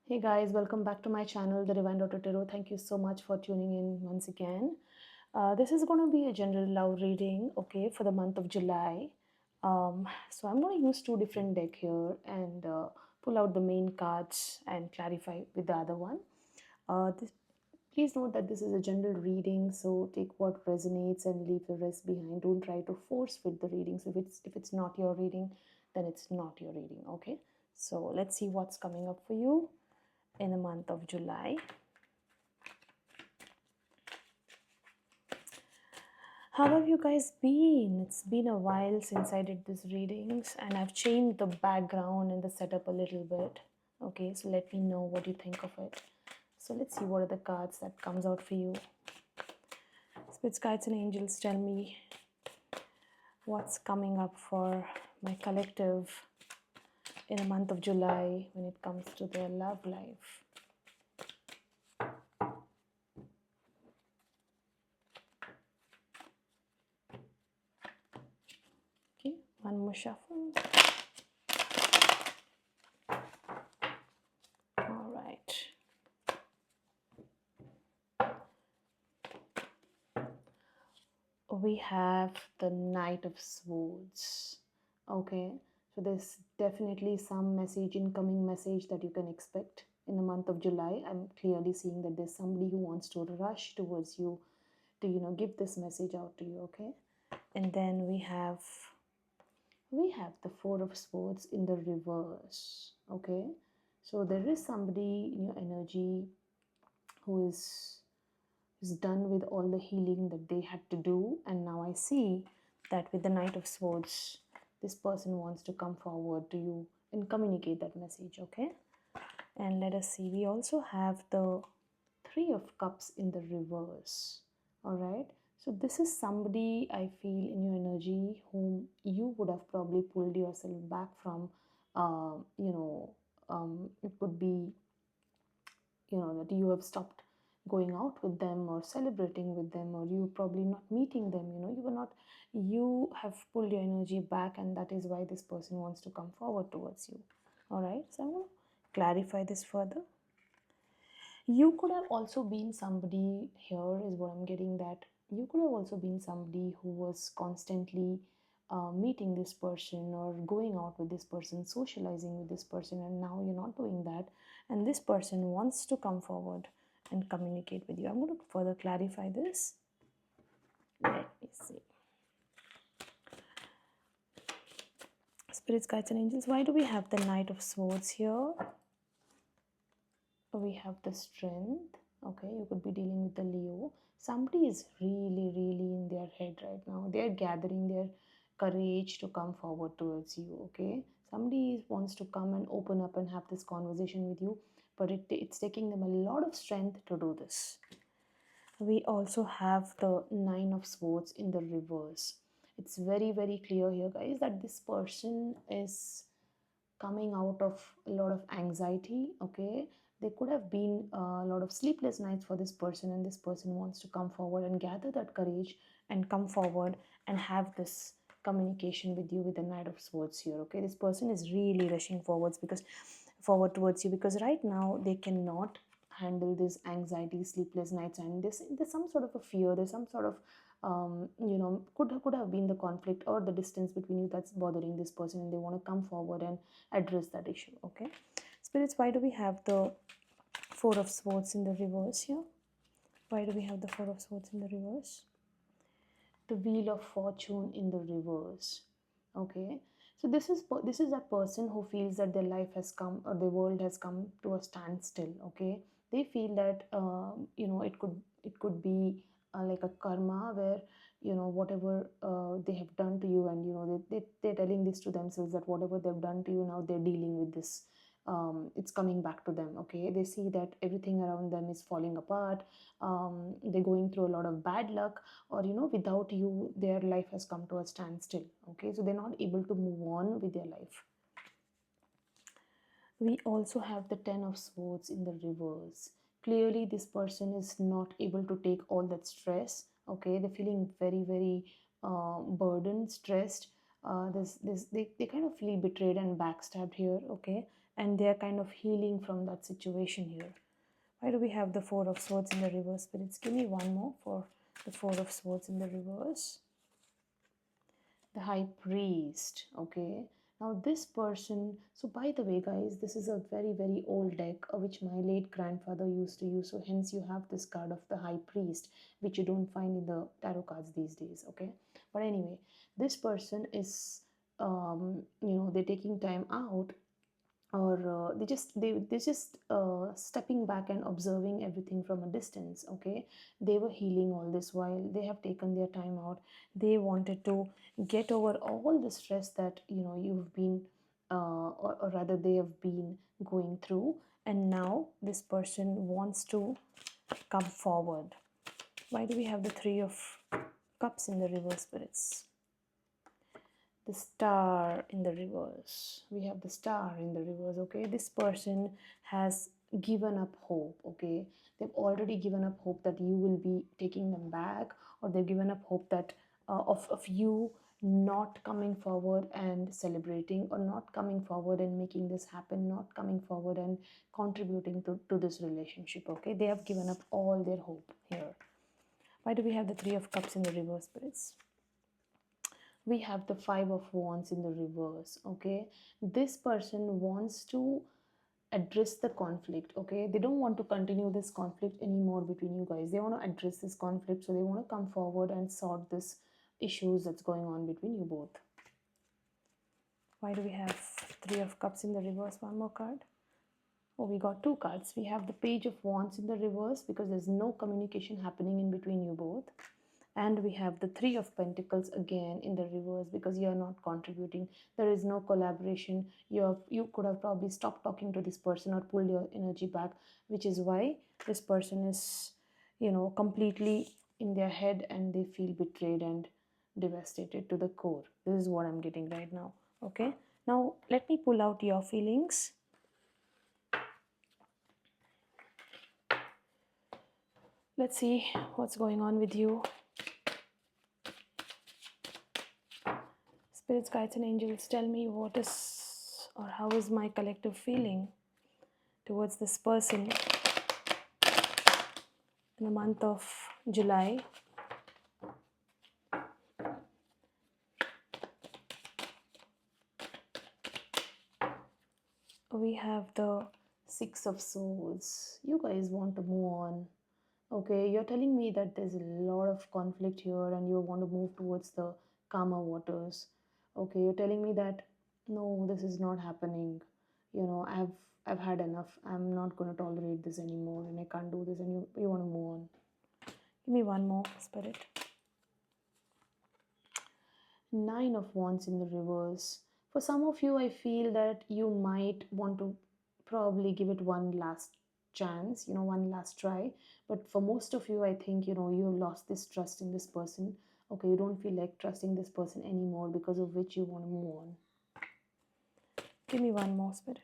Hey guys, welcome back to my channel, The Divine Daughter Tarot. Thank you so much for tuning in once again. This is going to be a general love reading, okay, for the month of July. So I'm going to use two different deck here and pull out the main cards and clarify with the other one. Please note that this is a general reading, so take what resonates and leave the rest behind. Don't try to force fit the readings. If it's not your reading, then it's not your reading, okay? So let's see what's coming up for you in the month of July. How have you guys been? It's been a while since I did these readings and I've changed the background and the setup a little bit. Okay, so let me know what you think of it. So let's see what are the cards that comes out for you. Spirits, guides and angels, tell me what's coming up for my collective in the month of July when it comes to their love life. Okay, one more shuffle. All right. We have the Knight of Swords. Okay, so there's definitely some message, incoming message that you can expect in the month of July. I'm clearly seeing that there's somebody who wants to rush towards you to, give this message out to you. Okay, and then we have the Four of Swords in the reverse. Okay, so there is somebody in your energy who is done with all the healing that they had to do, and now I see that with the Knight of Swords this person wants to come forward to you and communicate that message. Okay, and let us see, we also have the Three of Cups in the reverse. All right, so this is somebody I feel in your energy whom you would have probably pulled yourself back from. It could be that you have stopped going out with them or celebrating with them, or you probably not meeting them. You have pulled your energy back, and that is why this person wants to come forward towards you. All right, so I'm going to clarify this further. You could have also been somebody, here is what I'm getting, that you could have also been somebody who was constantly meeting this person or going out with this person, socializing with this person, and now you're not doing that, and this person wants to come forward and communicate with you. I'm going to further clarify this. Let me see. Spirits, guides and angels, why do we have the Knight of Swords here? We have the Strength. Okay, you could be dealing with the Leo. Somebody is really in their head right now. They're gathering their courage to come forward towards you. Okay, somebody wants to come and open up and have this conversation with you, but it's taking them a lot of strength to do this. We also have the Nine of Swords in the reverse. It's very clear here, guys, that this person is coming out of a lot of anxiety. Okay, there could have been a lot of sleepless nights for this person, and this person wants to come forward and gather that courage and come forward and have this communication with you with the Knight of Swords here. Okay, this person is really rushing forward towards you because right now they cannot handle this anxiety, sleepless nights, and there's some sort of a fear, there's some sort of could have been the conflict or the distance between you that's bothering this person, and they want to come forward and address that issue. Okay, spirits, why do we have the Four of Swords in the reverse here? Why do we have the Four of Swords in the reverse? The Wheel of Fortune in the reverse. Okay, so this is a person who feels that their life has come, or the world has come to a standstill. Okay, they feel that it could be like a karma, where whatever they have done to you, and they're telling this to themselves that whatever they've done to you, now they're dealing with this. It's coming back to them. Okay, they see that everything around them is falling apart. They're going through a lot of bad luck, or without you their life has come to a standstill. Okay, so they're not able to move on with their life. We also have the Ten of Swords in the reverse. Clearly this person is not able to take all that stress. Okay, they're feeling very burdened, stressed. they kind of feel betrayed and backstabbed here, okay, and they're kind of healing from that situation here. Why do we have the Four of Swords in the reverse, spirits? Give me one more for the Four of Swords in the reverse. The High Priest, okay. Now this person, so by the way guys, this is a very old deck which my late grandfather used to use, so hence you have this card of the High Priest, which you don't find in the tarot cards these days, okay. But anyway, this person is they're taking time out, or they just stepping back and observing everything from a distance, okay. They were healing all this while, they have taken their time out, they wanted to get over all the stress that you've been or rather they have been going through, and now this person wants to come forward. Why do we have the Three of Cups in the reverse, spirits? The Star in the reverse. We have the Star in the reverse, okay. This person has given up hope, okay. They've already given up hope that you will be taking them back, or they've given up hope that of you not coming forward and celebrating, or not coming forward and making this happen, not coming forward and contributing to this relationship, okay. They have given up all their hope here. Why do we have the Three of Cups in the reverse, spirits? We have the Five of Wands in the reverse, okay. This person wants to address the conflict, okay. They don't want to continue this conflict anymore between you guys. They want to address this conflict, so they want to come forward and sort this issues that's going on between you both. Why do we have Three of Cups in the reverse? One more card. Oh, we got two cards. We have the Page of Wands in the reverse because there's no communication happening in between you both. And we have the Three of Pentacles again in the reverse because you are not contributing. There is no collaboration. You could have probably stopped talking to this person or pulled your energy back, which is why this person is, completely in their head and they feel betrayed and devastated to the core. This is what I'm getting right now. Okay. Now let me pull out your feelings. Let's see what's going on with you. Spirits, guides, and angels, tell me what is or how is my collective feeling towards this person in the month of July. We have the Six of Swords. You guys want to move on. Okay, you're telling me that there's a lot of conflict here and you want to move towards the calmer waters. Okay, you're telling me that no, this is not happening. I've had enough. I'm not going to tolerate this anymore and I can't do this, and you want to move on. Give me one more, Spirit. Nine of Wands in the reverse. For some of you, I feel that you might want to probably give it one last chance, one last try. But for most of you, I think, you lost this trust in this person. Okay, you don't feel like trusting this person anymore, because of which you want to move on. Give me one more, Spirit.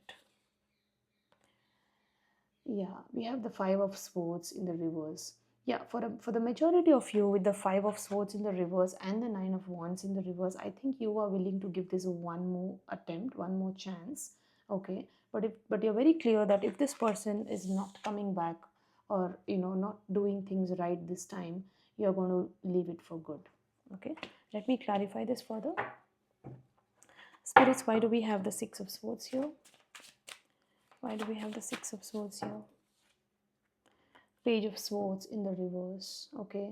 Yeah, we have the Five of Swords in the reverse. Yeah, for the majority of you, with the Five of Swords in the reverse and the Nine of Wands in the reverse, I think you are willing to give this one more attempt, one more chance. Okay, but you're very clear that if this person is not coming back, or not doing things right this time, you're going to leave it for good. Okay, let me clarify this further. Spirits, why do we have the Six of Swords here? Why do we have the Six of Swords here? Page of Swords in the reverse. Okay,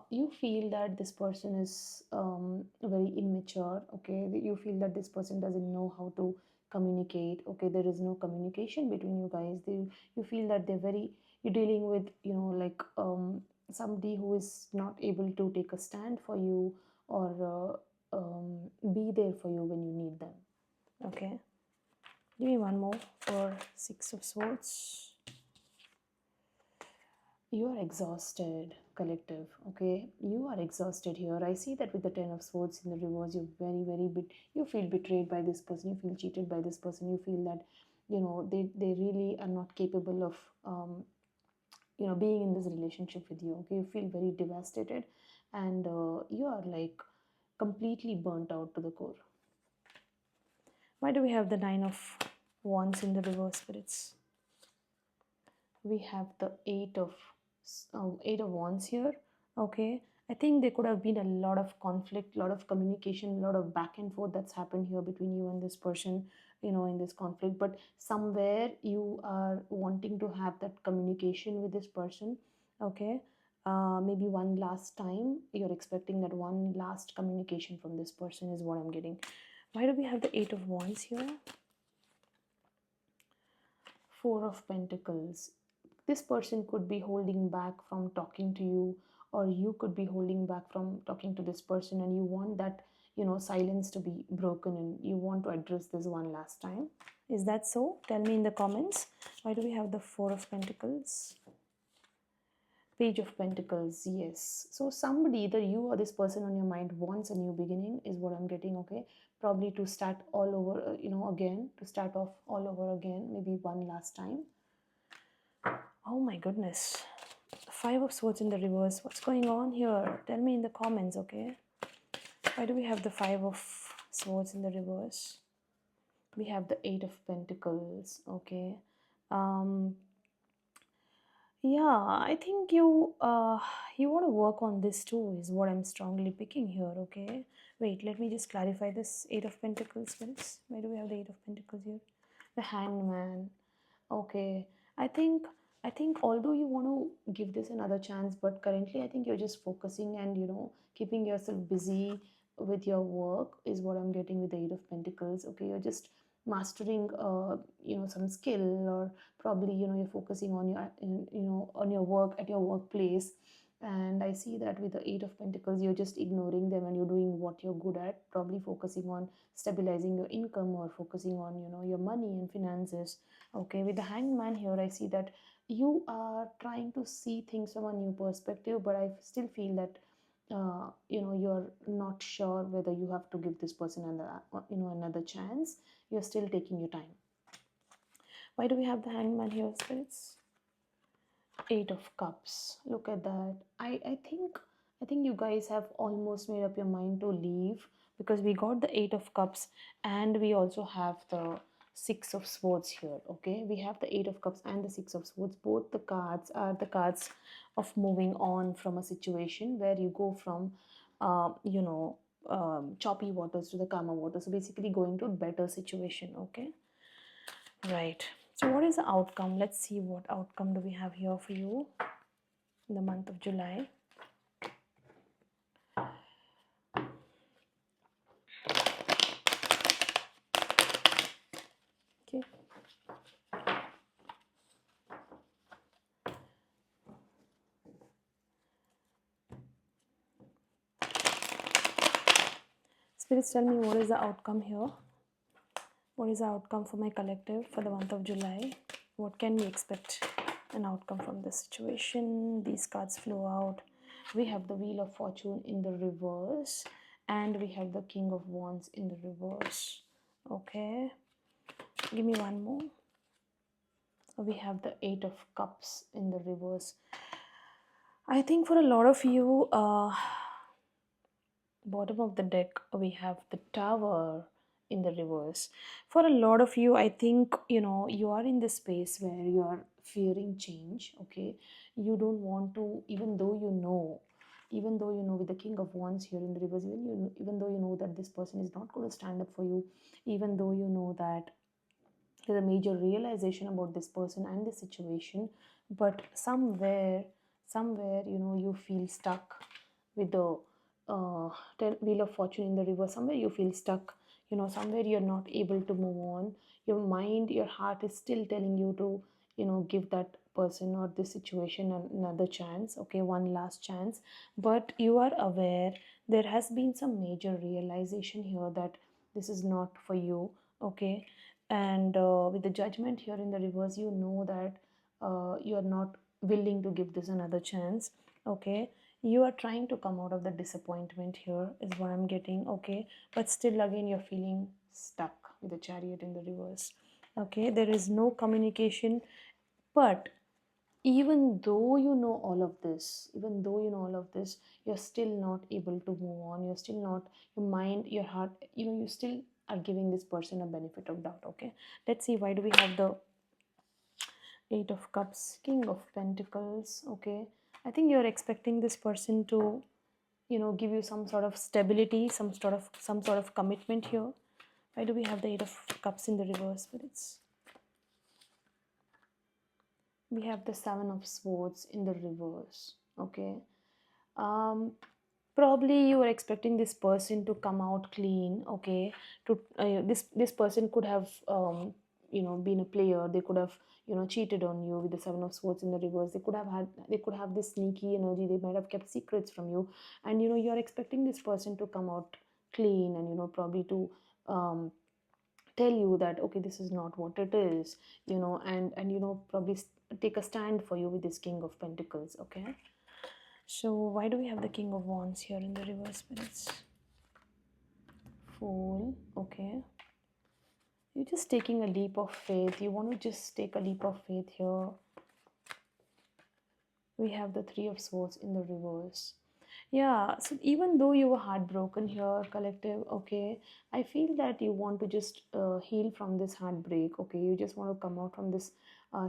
you feel that this person is very immature. Okay, you feel that this person doesn't know how to communicate. Okay, there is no communication between you guys. You feel that you're dealing with like somebody who is not able to take a stand for you, or be there for you when you need them. Okay, give me one more for Six of Swords. You are exhausted, collective. Okay, you are exhausted here. I see that with the Ten of Swords in the reverse, you're very you feel betrayed by this person, you feel cheated by this person, you feel that they really are not capable of being in this relationship with you. Okay, you feel very devastated, and you are like completely burnt out to the core. Why do we have the Nine of Wands in the reverse, spirits? We have the Eight of Wands here. Okay, I think there could have been a lot of conflict, a lot of communication, a lot of back and forth that's happened here between you and this person, in this conflict. But somewhere you are wanting to have that communication with this person. Okay, maybe one last time you're expecting that one last communication from this person is what I'm getting. Why do we have the Eight of Wands here? Four of Pentacles. This person could be holding back from talking to you, or you could be holding back from talking to this person, and you want that, silence to be broken, and you want to address this one last time. Is that so? Tell me in the comments. Why do we have the Four of Pentacles? Page of Pentacles, yes. So somebody, either you or this person on your mind, wants a new beginning, is what I'm getting, okay? Probably to start all over, again, to start off all over again, maybe one last time. Oh my goodness. Five of Swords in the reverse. What's going on here? Tell me in the comments, okay? Why do we have the Five of Swords in the reverse? We have the Eight of Pentacles, okay? Yeah, I think you want to work on this too, is what I'm strongly picking here, okay? Wait, let me just clarify this Eight of Pentacles, spirits. Why do we have the Eight of Pentacles here? The Hangman. Okay. I think I think although you want to give this another chance, but currently I think you're just focusing and keeping yourself busy with your work is what I'm getting with the Eight of Pentacles. Okay, you're just mastering some skill, or probably you're focusing on on your work at your workplace. And I see that with the Eight of Pentacles, you're just ignoring them and you're doing what you're good at, probably focusing on stabilizing your income, or focusing on your money and finances. Okay, with the Hangman here, I see that you are trying to see things from a new perspective, but I still feel that you're not sure whether you have to give this person another chance. You're still taking your time. Why do we have the Hangman here, spirits? Eight of Cups. Look at that. I think you guys have almost made up your mind to leave, because we got the Eight of Cups and we also have the Six of Swords here. Okay, we have the Eight of Cups and the Six of Swords. Both the cards are the cards of moving on from a situation where you go from choppy waters to the calmer waters. So basically going to a better situation. Okay, right. So what is the outcome? Let's see what outcome do we have here for you in the month of July. Okay. Spirits, tell me what is the outcome here? What is the outcome for my collective for the month of July? What can we expect an outcome from this situation? These cards flow out. We have the Wheel of Fortune in the reverse, and we have the King of Wands in the reverse. Okay, give me one more. We have the Eight of Cups in the reverse. I think for a lot of you, bottom of the deck, we have the Tower in the reverse. For a lot of you, I think you are in this space where you are fearing change. Okay, you don't want to, even though with the King of Wands here in the reverse, even though you know that this person is not going to stand up for you, even though you know that there's a major realization about this person and this situation, but somewhere you feel stuck with the Wheel of Fortune in the reverse. Somewhere you feel stuck, somewhere you're not able to move on. Your mind, your heart is still telling you to give that person or this situation another chance, okay, one last chance. But you are aware there has been some major realization here that this is not for you. Okay, and with the Judgment here in the reverse, you know that you are not willing to give this another chance. Okay, you are trying to come out of the disappointment here, is what I'm getting. Okay, but still again you're feeling stuck with the Chariot in the reverse. Okay, there is no communication, but even though you know all of this, even though you know all of this, you're still not able to move on. You're still not, your mind, your heart, you still are giving this person a benefit of doubt. Okay, let's see, why do we have the Eight of Cups, King of Pentacles? Okay, I think you're expecting this person to, give you some sort of stability, some sort of commitment here. Why do we have the Eight of Cups in the reverse, spirits? We have the Seven of Swords in the reverse. Okay, um probably you were expecting this person to come out clean. Okay, to this person could have been a player. They could have cheated on you with the Seven of Swords in the reverse. They could have this sneaky energy. They might have kept secrets from you, and you're expecting this person to come out clean, and probably to um tell you that, okay, this is not what it is, and probably take a stand for you with this King of Pentacles. Okay, so why do we have the King of Wands here in the reverse, spirits? Fool. Okay, you're just taking a leap of faith. You want to just take a leap of faith here. We have the Three of Swords in the reverse. Yeah, so even though you were heartbroken here, collective, okay, I feel that you want to just heal from this heartbreak. Okay, you just want to come out from this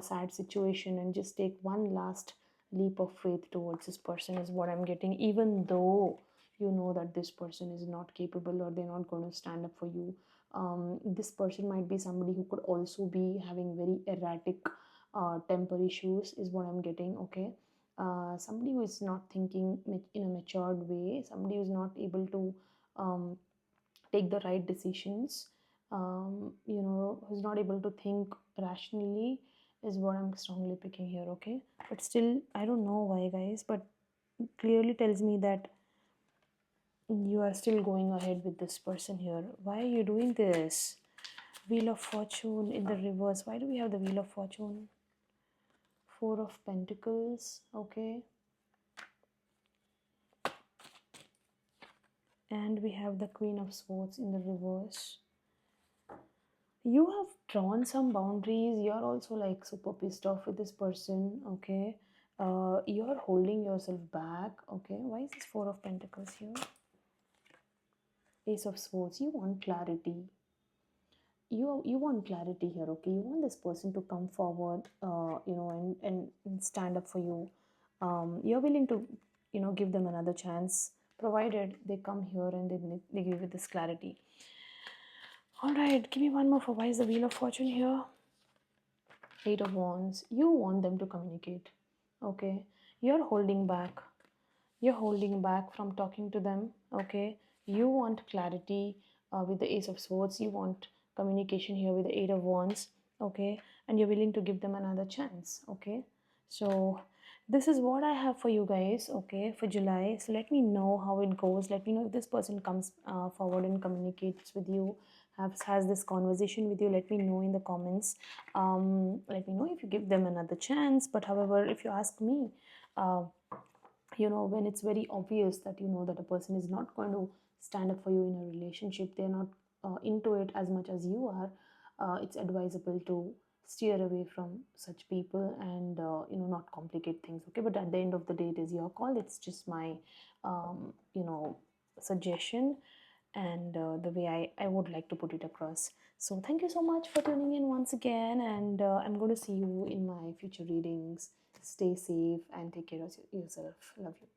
sad situation and just take one last leap of faith towards this person, is what I'm getting. Even though you know that this person is not capable, or they're not going to stand up for you. This person might be somebody who could also be having very erratic temper issues, is what I'm getting. Okay, somebody who is not thinking in a matured way, somebody who's not able to take the right decisions, who's not able to think rationally, is what I'm strongly picking here. Okay, but still, I don't know why, guys, but it clearly tells me that you are still going ahead with this person here. Why are you doing this? Wheel of Fortune in the reverse. Why do we have the Wheel of Fortune? Four of Pentacles. Okay, and we have the Queen of Swords in the reverse. You have drawn some boundaries. You're also like super pissed off with this person. Okay, you're holding yourself back. Okay, why is this Four of Pentacles here? Ace of Swords. You want clarity. You want clarity here. Okay, you want this person to come forward, and stand up for you. You're willing to give them another chance, provided they come here and they give you this clarity. All right, give me one more for why is the Wheel of Fortune here? Eight of Wands. You want them to communicate. Okay, you're holding back. You're holding back from talking to them. Okay, you want clarity with the Ace of Swords. You want communication here with the Eight of Wands. Okay, and you're willing to give them another chance. Okay, so this is what I have for you guys. Okay, for July. So let me know how it goes. Let me know if this person comes forward and communicates with you, has this conversation with you. Let me know in the comments. Let me know if you give them another chance. But however, if you ask me, uh, when it's very obvious that that a person is not going to stand up for you in a relationship, they're not into it as much as you are, it's advisable to steer away from such people, and not complicate things. Okay, but at the end of the day, it is your call. It's just my suggestion, and the way I would like to put it across. So thank you so much for tuning in once again, and I'm going to see you in my future readings. Stay safe and take care of yourself. Love you.